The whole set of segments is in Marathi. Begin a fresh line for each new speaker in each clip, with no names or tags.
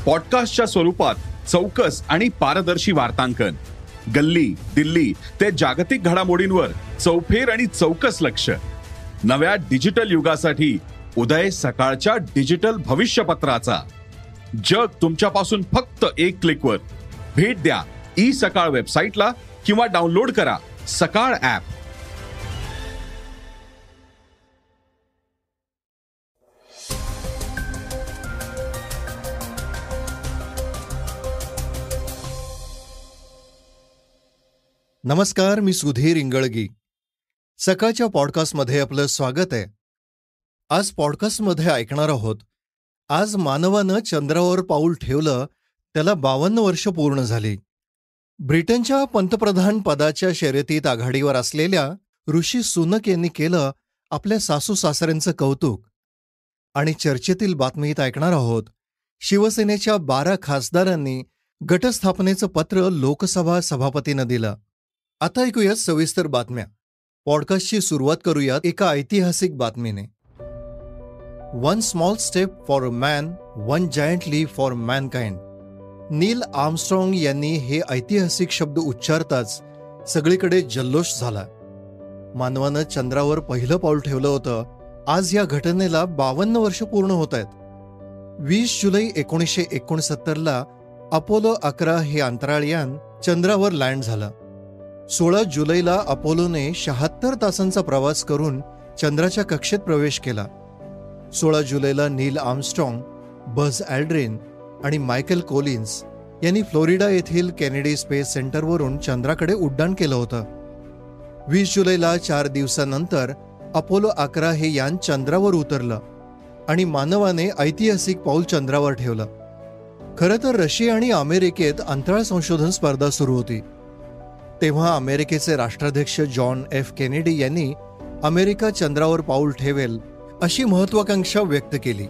पॉडकास्टच्या स्वरूपात चौकस आणि पारदर्शी वार्तांकन. गल्ली दिल्ली ते जागतिक घडामोडींवर चौफेर आणि चौकस लक्ष. नव्या डिजिटल युगासाठी उदय सकाळच्या डिजिटल भविष्यपत्राचा. जग तुमच्यापासून फक्त एक क्लिकवर. भेट द्या सकाळ वेबसाईटला किंवा डाउनलोड करा सकाळ ॲप.
नमस्कार, मी सुधीर इंगळगी. सकाळच्या पॉडकास्टमध्ये आपलं स्वागत आहे. आज पॉडकास्टमध्ये ऐकणार आहोत, आज मानवानं चंद्रावर पाऊल ठेवलं त्याला 52 वर्ष पूर्ण झाली. ब्रिटनच्या पंतप्रधान पदाच्या शर्यतीत आघाडीवर असलेल्या ऋषी सुनक यांनी केलं आपल्या सासू सासऱ्यांचं कौतुक. आणि चर्चेतील बातमीत ऐकणार आहोत, शिवसेनेच्या 12 खासदारांनी गटस्थापनेचं पत्र लोकसभा सभापतींना दिलं. आता ऐकूयात सविस्तर बातम्या. पॉडकास्टची सुरुवात करूयात एका ऐतिहासिक बातमीने. One small step for a man, one giant leap for mankind. Neil Armstrong यांनी हे ऐतिहासिक शब्द उच्चारताच सगळीकडे जल्लोष झाला. मानवानं चंद्रावर पहिलं पाऊल ठेवलं होतं. आज या घटनेला 52 वर्ष पूर्ण होत आहेत. 20 जुलै 1969ला अपोलो 11 हे अंतराळयान चंद्रावर लँड झालं. 16 जुलैला अपोलोने 76 तासांचा प्रवास करून चंद्राच्या कक्षेत प्रवेश केला. 16 जुलैला नील आर्मस्ट्रॉंग, बझ ॲल्ड्रिन आणि मायकेल कोलिन्स यांनी फ्लोरिडा येथील केनेडी स्पेस सेंटरवरून चंद्राकडे उड्डाण केलं होतं. 20 जुलैला 4 दिवसानंतर अपोलो 11 हे यान चंद्रावर उतरलं आणि मानवाने ऐतिहासिक पाऊल चंद्रावर ठेवलं. खरं तर रशिया आणि अमेरिकेत अंतराळ संशोधन स्पर्धा सुरू होती. तेव्हा अमेरिकेचे राष्ट्राध्यक्ष जॉन एफ केनेडी यांनी अमेरिका चंद्रावर पाऊल ठेवेल अशी महत्वाकांक्षा व्यक्त केली.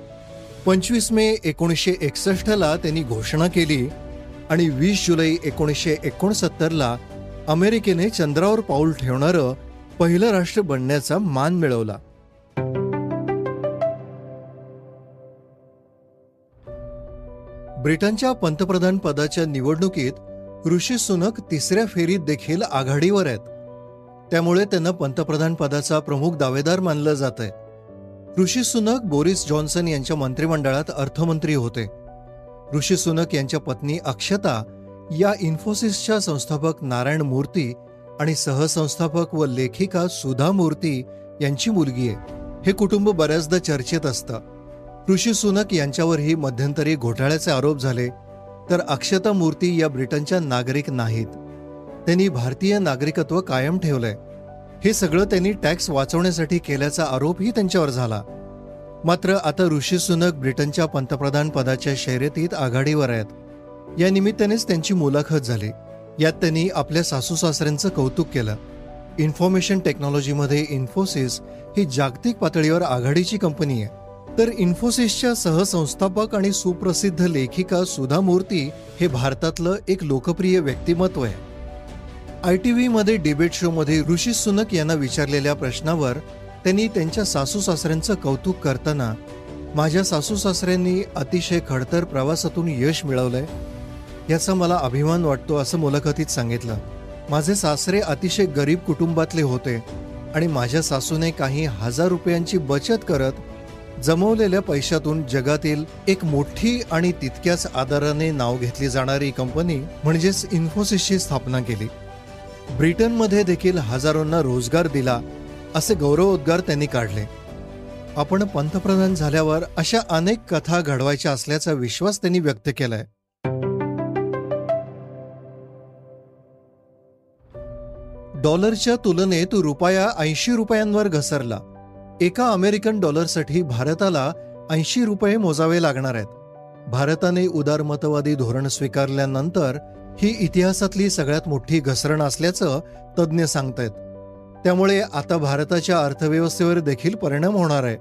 25 मे 1961ला त्यांनी घोषणा केली आणि 20 जुलै 1969ला अमेरिकेने चंद्रावर पाऊल ठेवणारं पहिलं राष्ट्र बनण्याचा मान मिळवला. ब्रिटनच्या पंतप्रधान पदाच्या निवडणुकीत ऋषी सुनक तिसऱ्या फेरीत देखील आघाडीवर आहेत. त्यामुळे त्यांना पंतप्रधान पदाचा प्रमुख दावेदार मानलं जात आहे. ऋषी सुनक बोरिस जॉन्सन यांच्या मंत्रिमंडळात अर्थमंत्री होते. ऋषी सुनक यांच्या पत्नी अक्षता या इन्फोसिसच्या संस्थापक नारायण मूर्ती आणि सहसंस्थापक व लेखिका सुधा मूर्ती यांची मुलगी आहे. हे कुटुंब बऱ्याचदा चर्चेत असतं. ऋषी सुनक यांच्यावरही मध्यंतरी घोटाळ्याचे आरोप झाले, तर अक्षता मूर्ती या ब्रिटनच्या नागरिक नाहीत. त्यांनी भारतीय नागरिकत्व कायम ठेवलंय. हे सगळं त्यांनी टॅक्स वाचवण्यासाठी केल्याचा आरोपही त्यांच्यावर झाला. मात्र आता ऋषी सुनक ब्रिटनच्या पंतप्रधान पदाच्या शर्यतीत आघाडीवर आहेत. या निमित्तानेच त्यांची मुलाखत झाली. यात त्यांनी आपल्या सासू सासऱ्यांचं कौतुक केलं. इन्फॉर्मेशन टेक्नॉलॉजीमध्ये इन्फोसिस ही जागतिक पातळीवर आघाडीची कंपनी आहे. तर इन्फोसिसच्या सहसंस्थापक आणि सुप्रसिद्ध लेखिका सुधा मूर्ती हे भारतातलं एक लोकप्रिय व्यक्तिमत्व आहे. ITVमध्ये डिबेट शोमध्ये ऋषी सुनक यांना विचारलेल्या प्रश्नावर त्यांनी त्यांच्या सासू सासऱ्यांचं कौतुक करताना, माझ्या सासू सासऱ्यांनी अतिशय खडतर प्रवासातून यश मिळवलंय, याचा मला अभिमान वाटतो असं मुलाखतीत सांगितलं. माझे सासरे अतिशय गरीब कुटुंबातले होते आणि माझ्या सासूने काही हजार रुपयांची बचत करत जमवलेल्या पैशातून जगातील एक मोठी आणि तितक्याच आदराने नाव घेतली जाणारी कंपनी म्हणजेच इन्फोसिसची स्थापना केली. ब्रिटनमध्ये देखील हजारोंना रोजगार दिला असे गौरवोद्गार त्यांनी काढले. आपण पंतप्रधान झाल्यावर अशा अनेक कथा घडवायच्या असल्याचा विश्वास त्यांनी व्यक्त केलाय. डॉलरच्या तुलनेत रुपया 80 रुपयांवर घसरला. एका अमेरिकन डॉलरसाठी भारताला 80 रुपये मोजावे लागणार आहेत. भारताने उदारमतवादी धोरण स्वीकारल्यानंतर ही इतिहासातली सगळ्यात मोठी घसरण असल्याचं तज्ज्ञ सांगतायत. त्यामुळे आता भारताच्या अर्थव्यवस्थेवर देखील परिणाम होणार आहे.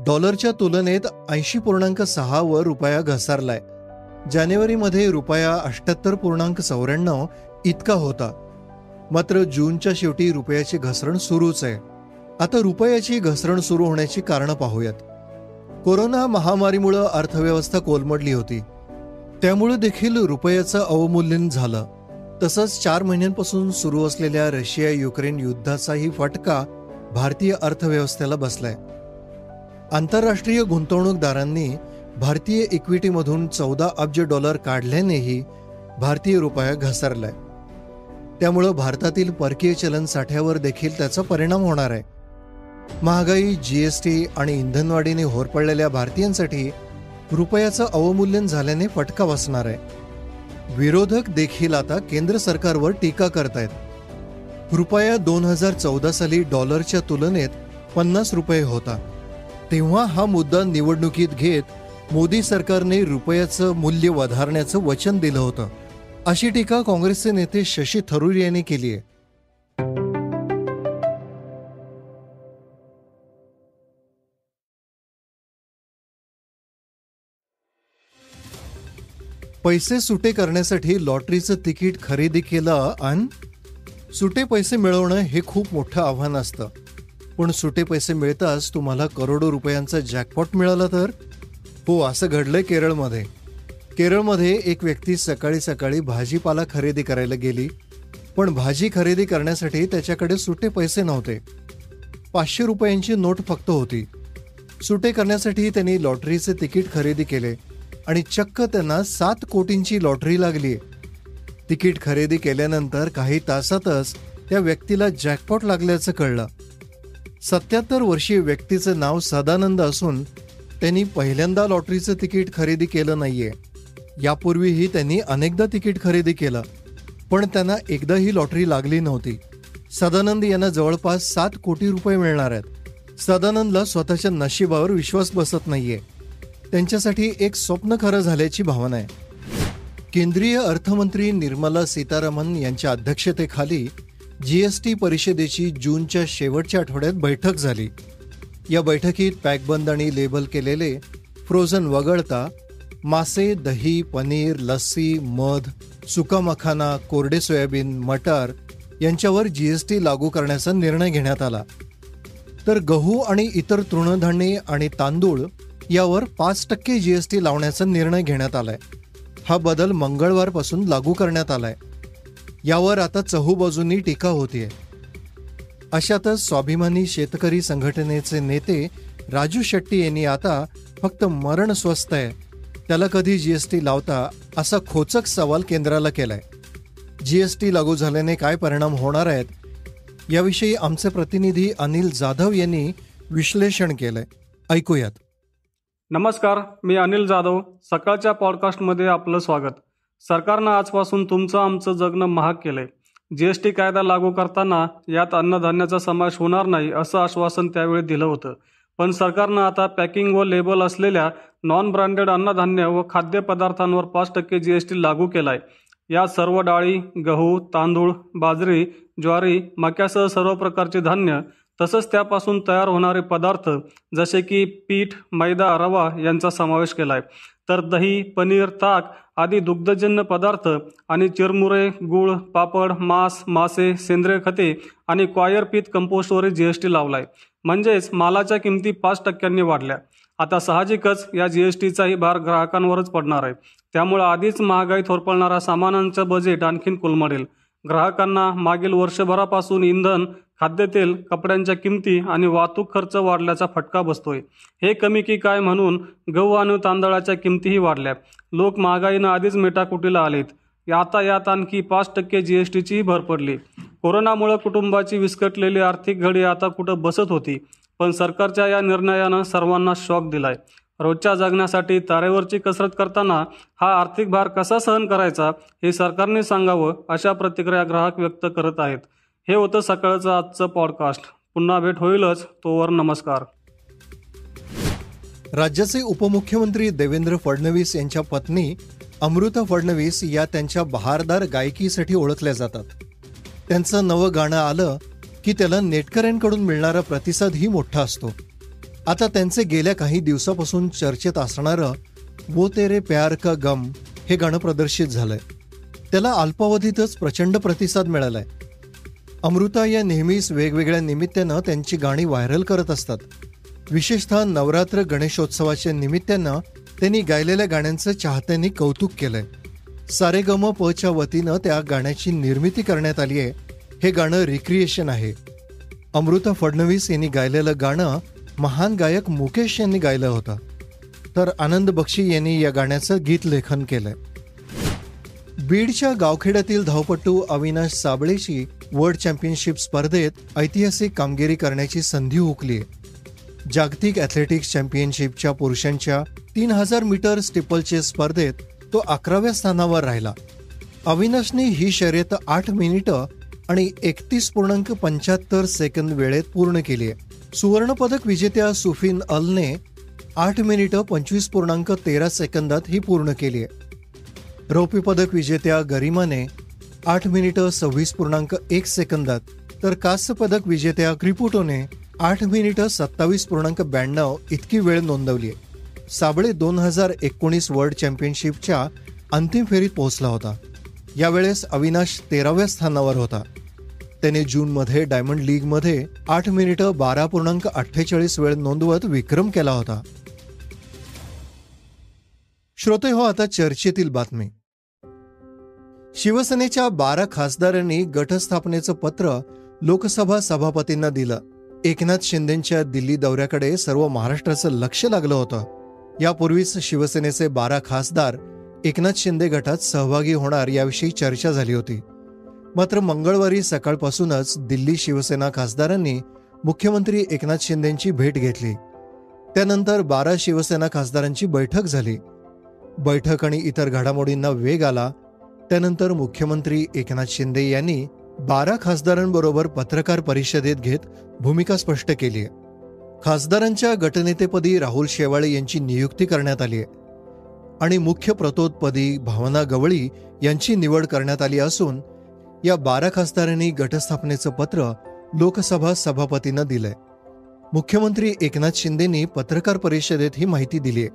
डॉलरच्या तुलनेत 80.6 वर रुपया घसरलाय. जानेवारीमध्ये रुपया 78.94 इतका होता. मात्र जूनच्या शेवटी रुपयाची घसरण सुरूच आहे. आता रुपयाची घसरण सुरू होण्याची कारणं पाहूयात. कोरोना महामारीमुळे अर्थव्यवस्था कोलमडली होती. त्यामुळे देखील रुपयाचं अवमूल्यन झालं. तसंच 4 महिन्यांपासून सुरू असलेल्या रशिया युक्रेन युद्धाचाही फटका भारतीय अर्थव्यवस्थेला बसलाय. आंतरराष्ट्रीय गुंतवणूकदारांनी भारतीय इक्विटीमधून $14 अब्ज काढल्यानेही भारतीय रुपया घसरलाय. त्यामुळं भारतातील परकीय चलन साठ्यावर देखील त्याचा परिणाम होणार आहे. महागाई, जीएसटी आणि इंधनवाढीने होरपळलेल्या भारतीयांसाठी रुपयाचं अवमूल्यन झाल्याने फटका बसणार आहे. विरोधक देखील आता केंद्र सरकारवर टीका करतायत. रुपया 2014 साली डॉलरच्या तुलनेत 50 रुपये होता. तेव्हा हा मुद्दा निवडणुकीत घेत मोदी सरकारने रुपयाचं मूल्य वधारण्याचं वचन दिलं होतं, अशी टीका काँग्रेसचे नेते शशी थरूर यांनी केली आहे. पैसे सुटे करण्यासाठी लॉटरीचं तिकीट खरेदी केलं आणि सुटे पैसे मिळवणं हे खूप मोठं आव्हान असतं. पण सुटे पैसे मिळताच तुम्हाला करोडो रुपयांचा जॅकपॉट मिळाला तर? हो, असं घडलंय केरळमध्ये. केरळमध्ये एक व्यक्ती सकाळी सकाळी भाजीपाला खरेदी करायला गेली, पण भाजी खरेदी करण्यासाठी त्याच्याकडे सुटे पैसे नव्हते. 500 रुपयांची नोट फक्त होती. सुटे करण्यासाठी त्यांनी लॉटरीचे तिकीट खरेदी केले आणि चक्क त्यांना 7 कोटींची लॉटरी लागली. तिकीट खरेदी केल्यानंतर काही तासातच त्या व्यक्तीला जॅकपॉट लागल्याचं कळलं. 77 वर्षीय व्यक्तीचं नाव सदानंद असून त्यांनी पहिल्यांदा लॉटरीचं तिकीट खरेदी केलं नाहीये. यापूर्वीही त्यांनी अनेकदा तिकीट खरेदी केलं, पण त्यांना एकदाही लॉटरी लागली नव्हती. सदानंद यांना जवळपास 7 कोटी रुपये मिळणार आहेत. सदानंदला स्वतःच्या नशिबावर विश्वास बसत नाहीये. त्यांच्यासाठी एक स्वप्न खरं झाल्याची भावना आहे. केंद्रीय अर्थमंत्री निर्मला सीतारामन यांच्या अध्यक्षतेखाली जीएसटी परिषदेची जूनच्या शेवटच्या आठवड्यात बैठक झाली. या बैठकीत पॅकबंद आणि लेबल केलेले फ्रोझन वगळता मासे, दही, पनीर, लस्सी, मध, सुका मखाना, कोरडे सोयाबीन, मटार यांच्यावर जीएसटी लागू करण्याचा निर्णय घेण्यात आला. तर गहू आणि इतर तृणधान्ये आणि तांदूळ यावर 5% जीएसटी लावण्याचा निर्णय घेण्यात आलाय. हा बदल मंगळवारपासून लागू करण्यात आलाय. यावर आता चहूबाजूंनी टीका होतीये. अशातच स्वाभिमानी शेतकरी संघटनेचे नेते राजू शेट्टी यांनी आता फक्त मरण स्वस्त आहे, त्याला कधी जीएसटी लावता, असा खोचक सवाल केंद्राला केलाय. जीएसटी लागू झाल्याने काय परिणाम होणार आहेत याविषयी आमचे प्रतिनिधी अनिल जाधव यांनी विश्लेषण केलंय. ऐकूयात.
नमस्कार, मी अनिल जाधव. सकाळच्या पॉडकास्टमध्ये आपलं स्वागत. सरकारनं आजपासून तुमचं आमचं जगणं महाग केलंय. जीएसटी कायदा लागू करताना यात अन्नधान्याचा समावेश होणार नाही असं आश्वासन त्यावेळी दिलं होतं. पण सरकारनं आता पॅकिंग व लेबल असलेल्या नॉन ब्रँडेड अन्नधान्य व खाद्यपदार्थांवर 5% जीएसटी लागू केलाय. या सर्व डाळी, गहू, तांदूळ, बाजरी, ज्वारी, मक्यासह सर्व प्रकारचे धान्य तसंच त्यापासून तयार होणारे पदार्थ जसे की पीठ, मैदा, रवा यांचा समावेश केलाय. तर दही, पनीर, ताक आदी दुग्धजन्य पदार्थ आणि चिरमुरे, गूळ, पापड, मांस, मासे, सेंद्रिय खते आणि क्वायर पीत कंपोस्टवर जीएसटी लावलाय. म्हणजेच मालाच्या किमती 5% वाढल्या. आता साहजिकच या जीएसटीचाही भार ग्राहकांवरच पडणार आहे. त्यामुळे आधीच महागाईत होरपळणाऱ्या सामानांचं बजेट आणखीन कोलमडेल. ग्राहकांना मागील वर्षभरापासून इंधन, खाद्यतेल, कपड्यांच्या किमती आणि वाहतूक खर्च वाढल्याचा फटका बसतोय. हे कमी की काय म्हणून गहू आणि तांदळाच्या किमतीही वाढल्या. लोक महागाईनं आधीच मेटाकुटीला आलेत. आता यात आणखी 5% जीएसटीचीही भर पडली. कोरोनामुळे कुटुंबाची विस्कटलेली आर्थिक घडी आता कुठं बसत होती. पण सरकारच्या या निर्णयानं सर्वांना शॉक दिलाय. रोजच्या जगण्यासाठी तारेवरची कसरत करताना हा आर्थिक भार कसा सहन करायचा हे सरकारने सांगावं, अशा प्रतिक्रिया ग्राहक व्यक्त करत आहेत. हे होतं सकाळचं आजचं पॉडकास्ट. पुन्हा भेट होईलच. तोवर नमस्कार.
राज्याचे उपमुख्यमंत्री देवेंद्र फडणवीस यांच्या पत्नी अमृता फडणवीस या त्यांच्या बहारदार गायकीसाठी ओळखल्या जातात. त्यांचं नवं गाणं आलं की त्याला नेटकऱ्यांकडून मिळणारा प्रतिसादही मोठा असतो. आता त्यांचे गेल्या काही दिवसापासून चर्चेत असणारं वो तेरे प्यार का गम हे गाणं प्रदर्शित झालंय. त्याला अल्पावधीतच प्रचंड प्रतिसाद मिळालाय. अमृता या नेहमीच वेगवेगळ्या निमित्तानं त्यांची गाणी व्हायरल करत असतात. विशेषतः नवरात्र, गणेशोत्सवाच्या निमित्तानं त्यांनी गायलेल्या गाण्यांचं चाहत्यांनी कौतुक केलंय. सारेगमपच्या वतीनं त्या गाण्याची निर्मिती करण्यात आली आहे. हे गाणं रिक्रिएशन आहे. अमृता फडणवीस यांनी गायलेलं गाणं महान गायक मुकेश यांनी गायलं होतं, तर आनंद बक्षी यांनी या गाण्याचं गीत लेखन केलंय. बीडच्या गावखेड्यातील धावपटू अविनाश साबळेची वर्ल्ड चॅम्पियनशिप स्पर्धेत ऐतिहासिक कामगिरी करण्याची संधी हुकली. जागतिक ॲथलेटिक्स चॅम्पियनशिपच्या पुरुषांच्या 3000 मीटर स्टिपलचे स्पर्धेत तो 11व्या स्थानावर राहिला. अविनाशने ही शर्यत 8 मिनिटं आणि 31.75 सेकंद वेळेत पूर्ण केली आहे. सुवर्णपदक विजेत्या सुफिन अलने 8 मिनिटं 25.13 सेकंदात ही पूर्ण केली आहे. रौप्य पदक विजेत्या गरिमाने 8 मिनिटं 26.1 सेकंदात, तर कांस्य पदक विजेत्या क्रिपुटोने 8 मिनिटं 27.92 इतकी वेळ नोंदवली आहे. साबळे 2019 वर्ल्ड चॅम्पियनशिपच्या अंतिम फेरीत पोहोचला होता. यावेळेस अविनाश 13व्या स्थानावर होता. त्याने जूनमध्ये डायमंड लीगमध्ये 8 मिनिटं 12.48 वेळ नोंदवत विक्रम केला होता. श्रोते हो, आता चर्चेतील बातमी. शिवसेनेच्या 12 खासदारांनी गटस्थापनेचं पत्र लोकसभा सभापतींना दिलं. एकनाथ शिंदेंच्या दिल्ली दौऱ्याकडे सर्व महाराष्ट्राचं लक्ष लागलं होतं. यापूर्वीच शिवसेनेचे 12 खासदार एकनाथ शिंदे गटात सहभागी होणार याविषयी चर्चा झाली होती. मात्र मंगळवारी सकाळपासूनच दिल्ली शिवसेना खासदारांनी मुख्यमंत्री एकनाथ शिंदेंची भेट घेतली. त्यानंतर 12 शिवसेना खासदारांची बैठक झाली. बैठक आणि इतर घडामोडींना वेग आला. त्यानंतर मुख्यमंत्री एकनाथ शिंदे यांनी 12 खासदारांबरोबर पत्रकार परिषदेत घेत भूमिका स्पष्ट केली आहे. खासदारांच्या गटनेतेपदी राहुल शेवाळे यांची नियुक्ती करण्यात आली आहे आणि मुख्य प्रतोदपदी भावना गवळी यांची निवड करण्यात आली असून या 12 खासदारांनी गटस्थापनेचं पत्र लोकसभा सभापतींना दिलंय. मुख्यमंत्री एकनाथ शिंदेंनी पत्रकार परिषदेत ही माहिती दिली आहे.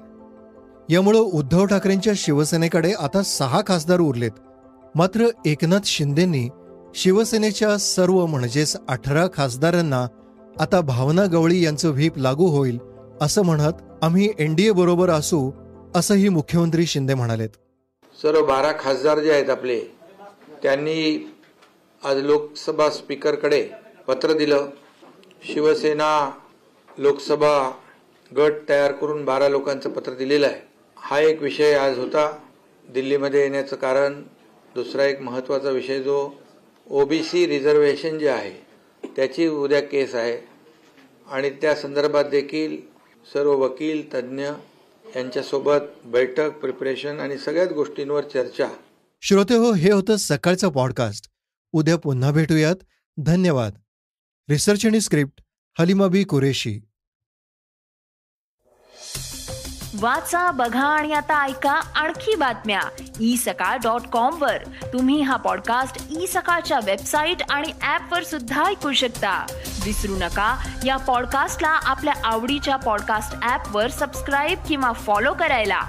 यामुळं उद्धव ठाकरेंच्या शिवसेनेकडे आता 6 खासदार उरलेत. मात्र एकनाथ शिंदेंनी शिवसेनेच्या सर्व म्हणजेच 18 खासदारांना आता भावना गवळी यांचं व्हीप लागू होईल असं म्हणत आम्ही एनडीए बरोबर असू असंही मुख्यमंत्री शिंदे म्हणालेत.
सर्व 12 खासदार जे आहेत आपले, त्यांनी आज लोकसभा स्पीकरकडे पत्र दिलं. शिवसेना लोकसभा गट तयार करून 12 लोकांचं पत्र दिलेलं आहे. हा एक विषय आज होता दिल्लीमध्ये येण्याचं कारण. दुसरा एक महत्त्वाचा विषय जो ओबीसी रिझर्वेशन जे आहे त्याची उद्या केस आहे आणि त्या संदर्भात देखील सर्व वकील तज्ज्ञ यांच्यासोबत बैठक, प्रिपरेशन आणि सगळ्याच गोष्टींवर चर्चा.
श्रोते हो, हे होतं सकाळचं पॉडकास्ट. उद्या पुन्हा भेटूयात. धन्यवाद. रिसर्च आणि स्क्रिप्ट हलिमा बी कुरेशी.
वाचा, बघा आणि आता ऐका आणखी बातम्या isakal.com वर. तुम्ही हा पॉडकास्ट isakal वेबसाईट आणि ऍप वर सुद्धा ऐकू शकता. विसरू नका, या पॉडकास्टला आपल्या आवडीच्या पॉडकास्ट ऍप वर सबस्क्राईब किंवा फॉलो करायला.